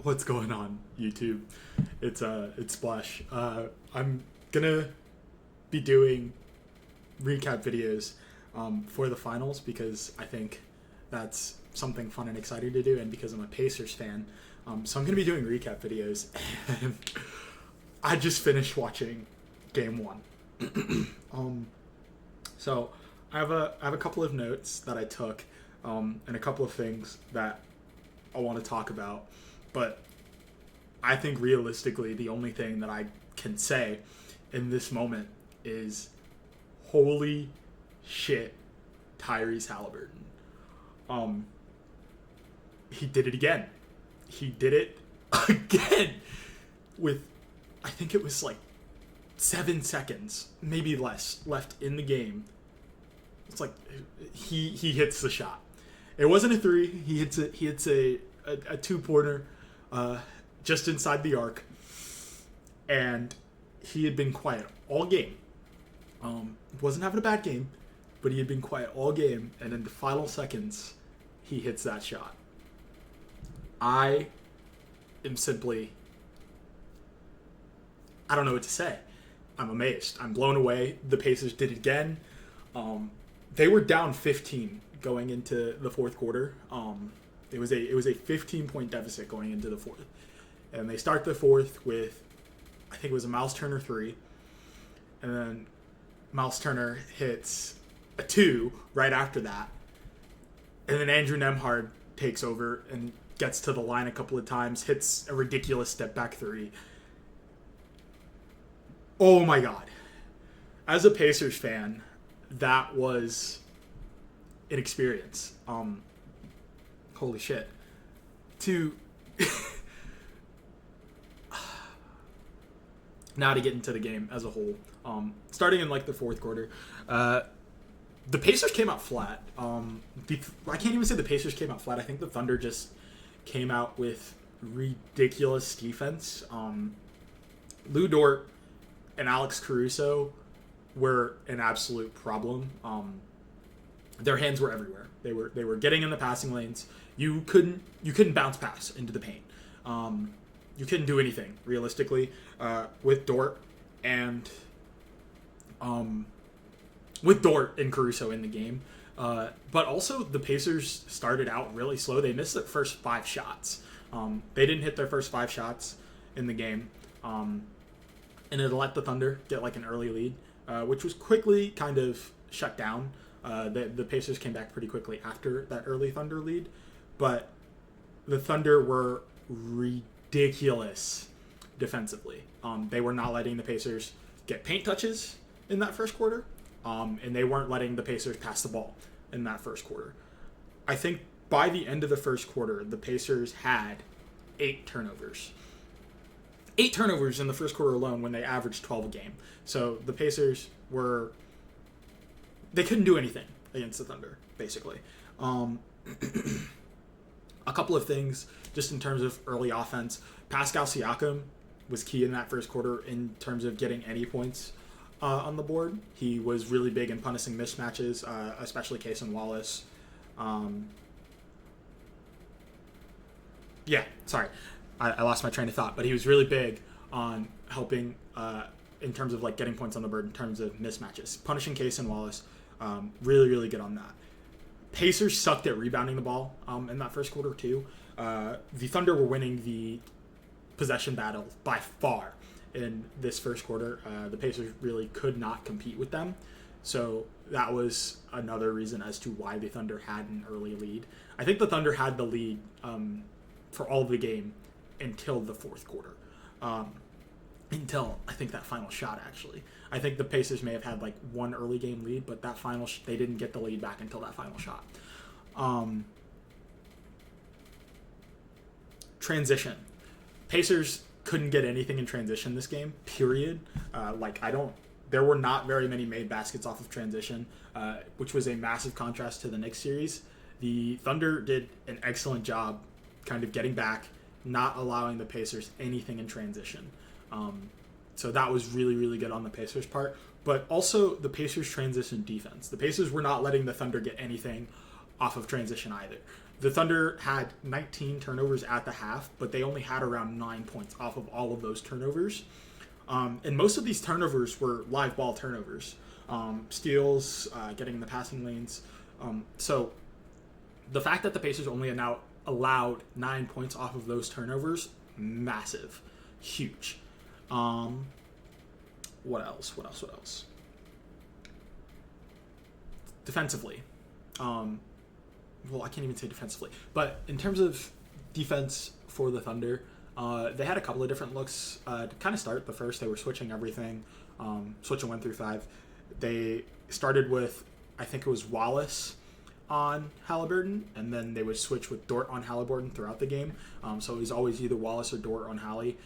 What's going on, YouTube? It's Splash. I'm gonna be doing recap videos for the finals because I think that's something fun and exciting to do, and because I'm a Pacers fan. So I'm gonna be doing recap videos, and I just finished watching Game One. So I have a couple of notes that I took, and a couple of things that I want to talk about. But I think realistically, the only thing that I can say in this moment is, holy shit, Tyrese Haliburton. He did it again. He did it again with, I think it was like 7 seconds, maybe less, left in the game. It's like he hits the shot. It wasn't a three. He hits a two-pointer just inside the arc, and he had been quiet all game. Wasn't having a bad game, but he had been quiet all game, and in the final seconds, he hits that shot. I am simply, I don't know what to say. I'm amazed. I'm blown away. The Pacers did it again. They were down 15 going into the fourth quarter. It was a 15-point deficit going into the fourth, and they start the fourth with, I think it was a Miles Turner three, and then Miles Turner hits a two right after that, and then Andrew Nembhard takes over and gets to the line a couple of times, hits a ridiculous step back three. Oh my God! As a Pacers fan, that was an experience. Holy shit. Now to get into the game as a whole. Starting in like the fourth quarter, the Pacers came out flat. I can't even say the Pacers came out flat. I think the Thunder just came out with ridiculous defense. Lou Dort and Alex Caruso were an absolute problem. Their hands were everywhere. They were getting in the passing lanes. You couldn't bounce pass into the paint. You couldn't do anything realistically with Dort and Caruso in the game. But also the Pacers started out really slow. They missed their first 5 shots. They didn't hit their first 5 shots in the game, and it let the Thunder get like an early lead, which was quickly kind of shut down. The Pacers came back pretty quickly after that early Thunder lead, but the Thunder were ridiculous defensively. They were not letting the Pacers get paint touches in that first quarter, and they weren't letting the Pacers pass the ball in that first quarter. I think by the end of the first quarter, the Pacers had 8 turnovers. 8 turnovers in the first quarter alone when they averaged 12 a game. So the Pacers they couldn't do anything against the Thunder, basically. A couple of things just in terms of early offense. Pascal Siakam was key in that first quarter in terms of getting any points on the board. He was really big in punishing mismatches, especially Case and Wallace. I lost my train of thought, but he was really big on helping in terms of like getting points on the board in terms of mismatches. Punishing Case and Wallace, really, really good on that. Pacers sucked at rebounding the ball in that first quarter too. The Thunder were winning the possession battle by far in this first quarter. The Pacers really could not compete with them. So that was another reason as to why the Thunder had an early lead. I think the Thunder had the lead for all of the game until the fourth quarter. Until I think that final shot, actually. I think the Pacers may have had like one early game lead, but that final they didn't get the lead back until that final shot. Transition. Pacers couldn't get anything in transition this game, period. There were not very many made baskets off of transition, which was a massive contrast to the Knicks series. The Thunder did an excellent job kind of getting back, not allowing the Pacers anything in transition. So that was really, really good on the Pacers' part. But also the Pacers' transition defense. The Pacers were not letting the Thunder get anything off of transition either. The Thunder had 19 turnovers at the half, but they only had around 9 points off of all of those turnovers. And most of these turnovers were live ball turnovers. Steals, getting in the passing lanes. So the fact that the Pacers only now allowed 9 points off of those turnovers, massive. Huge. What else? Defensively. Well, I can't even say defensively. But in terms of defense for the Thunder, they had a couple of different looks. To kind of start the first, they were switching everything, switching 1 through 5. They started with, I think it was Wallace on Haliburton, and then they would switch with Dort on Haliburton throughout the game. So it was always either Wallace or Dort on Hallie.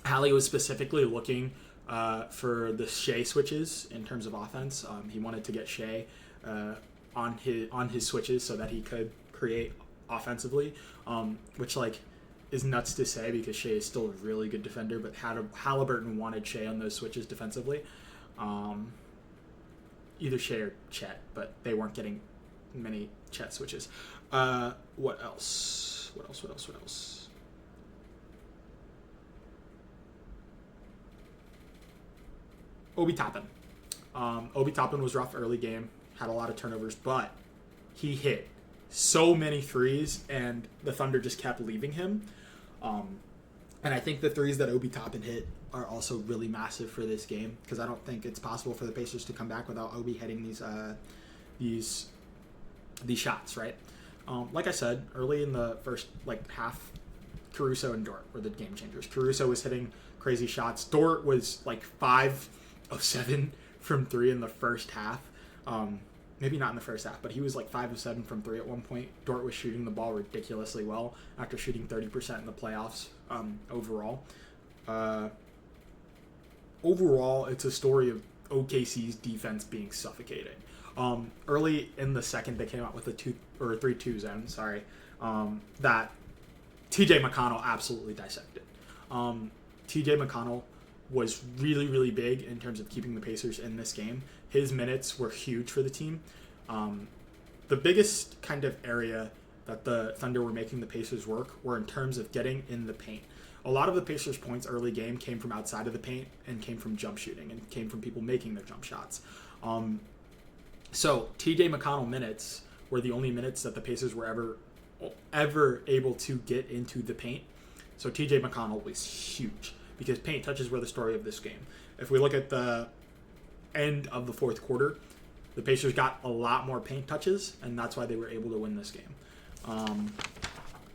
Hallie was specifically looking for the Shea switches in terms of offense. He wanted to get Shea on his switches so that he could create offensively, which is nuts to say because Shea is still a really good defender, but Haliburton wanted Shea on those switches defensively. Either Shea or Chet, but they weren't getting many Chet switches. What else? Obi Toppin. Obi Toppin was rough early game, had a lot of turnovers, but he hit so many threes, and the Thunder just kept leaving him. And I think the threes that Obi Toppin hit are also really massive for this game because I don't think it's possible for the Pacers to come back without Obi hitting these shots, right? Like I said, early in the first half, Caruso and Dort were the game changers. Caruso was hitting crazy shots. Dort was 5 of 7 from 3 in the first half. Maybe not in the first half, but he was 5 of 7 from 3 at one point. Dort was shooting the ball ridiculously well after shooting 30% in the playoffs overall. Overall, it's a story of OKC's defense being suffocating. Early in the second, they came out with a 3-2 zone, that TJ McConnell absolutely dissected. TJ McConnell was really, really big in terms of keeping the Pacers in this game. His minutes were huge for the team. The biggest kind of area that the Thunder were making the Pacers work were in terms of getting in the paint. A lot of the Pacers' points early game came from outside of the paint and came from jump shooting and came from people making their jump shots. So TJ McConnell minutes were the only minutes that the Pacers were ever able to get into the paint. So TJ McConnell was huge because paint touches were the story of this game. If we look at the end of the fourth quarter, the Pacers got a lot more paint touches, and that's why they were able to win this game.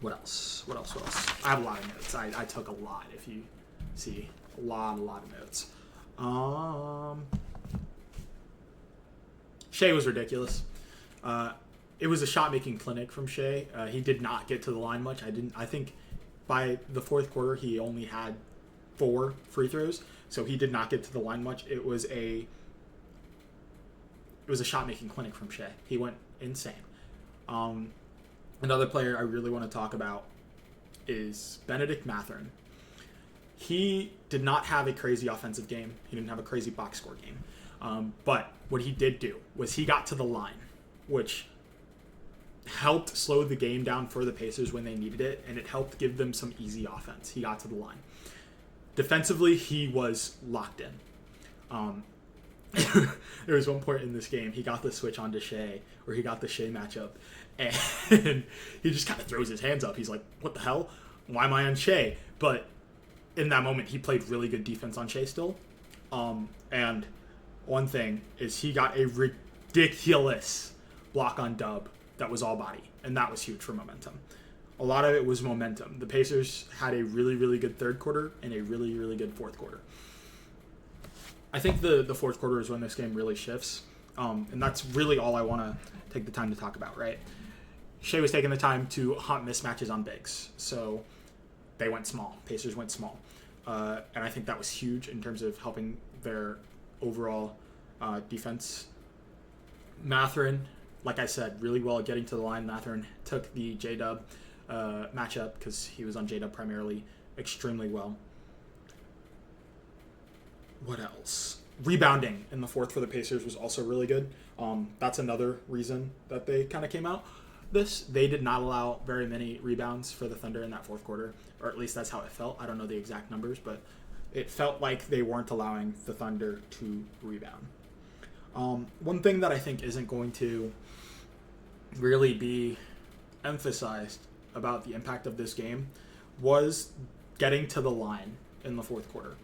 What else? I have a lot of notes. I took a lot, if you see. A lot of notes. Shea was ridiculous. It was a shot-making clinic from Shea. He did not get to the line much. I think by the fourth quarter, he only had 4 free throws, so he did not get to the line much. It was a shot-making clinic from Shea. He went insane. Another player I really want to talk about is Benedict Mathurin. He did not have a crazy offensive game. He didn't have a crazy box score game. But what he did do was he got to the line, which helped slow the game down for the Pacers when they needed it, and it helped give them some easy offense. He got to the line. Defensively, he was locked in. There was one point in this game, he got the switch onto Shea, or he got the Shea matchup, and he just kind of throws his hands up. He's like, what the hell? Why am I on Shea? But in that moment, he played really good defense on Shea still. And one thing is he got a ridiculous block on Dub that was all body, and that was huge for momentum. A lot of it was momentum. The Pacers had a really, really good third quarter and a really, really good fourth quarter. I think the fourth quarter is when this game really shifts, and that's really all I want to take the time to talk about, right? Shea was taking the time to hunt mismatches on bigs, so they went small. Pacers went small, and I think that was huge in terms of helping their overall defense. Mathurin, like I said, really well at getting to the line. Mathurin took the J-Dub matchup because he was on J-Dub primarily extremely well. What else? Rebounding in the fourth for the Pacers was also really good. That's another reason that they kind of came out. this. They did not allow very many rebounds for the Thunder in that fourth quarter, or at least that's how it felt. I don't know the exact numbers, but it felt like they weren't allowing the Thunder to rebound. One thing that I think isn't going to really be emphasized about the impact of this game was getting to the line in the fourth quarter.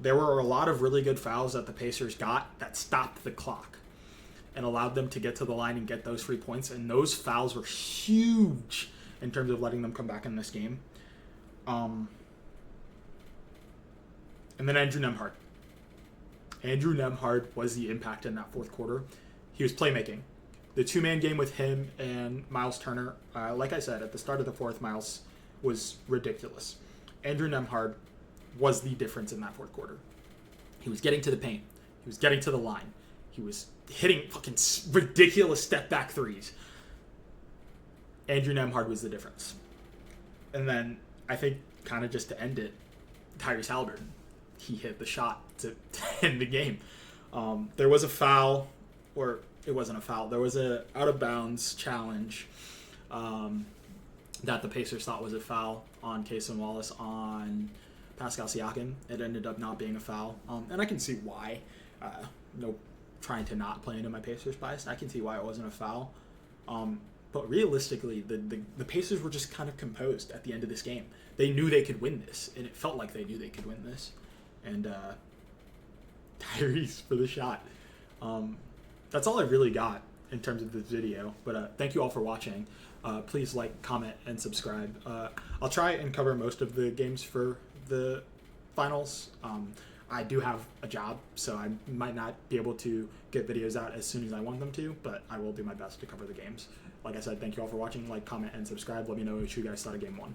There were a lot of really good fouls that the Pacers got that stopped the clock and allowed them to get to the line and get those free points, and those fouls were huge in terms of letting them come back in this game. And then Andrew Nembhard. Andrew Nembhard was the impact in that fourth quarter. He was playmaking. The two-man game with him and Miles Turner, like I said, at the start of the fourth, Miles was ridiculous. Andrew Nembhard was the difference in that fourth quarter. He was getting to the paint. He was getting to the line. He was hitting fucking ridiculous step-back threes. Andrew Nembhard was the difference. And then, I think, kind of just to end it, Tyrese Haliburton. He hit the shot to end the game. There was a foul, or it wasn't a foul. There was a out-of-bounds challenge that the Pacers thought was a foul on Cason Wallace on Pascal Siakam. It ended up not being a foul. And I can see why. Trying to not play into my Pacers bias. I can see why it wasn't a foul. But realistically, the Pacers were just kind of composed at the end of this game. They knew they could win this, and it felt like they knew they could win this. And Tyrese for the shot. That's all I really got in terms of this video. But thank you all for watching. Please like, comment, and subscribe. I'll try and cover most of the games for the finals. I do have a job, so I might not be able to get videos out as soon as I want them to, but I will do my best to cover the games. Like I said, thank you all for watching. Like, comment, and subscribe. Let me know what you guys thought of Game 1.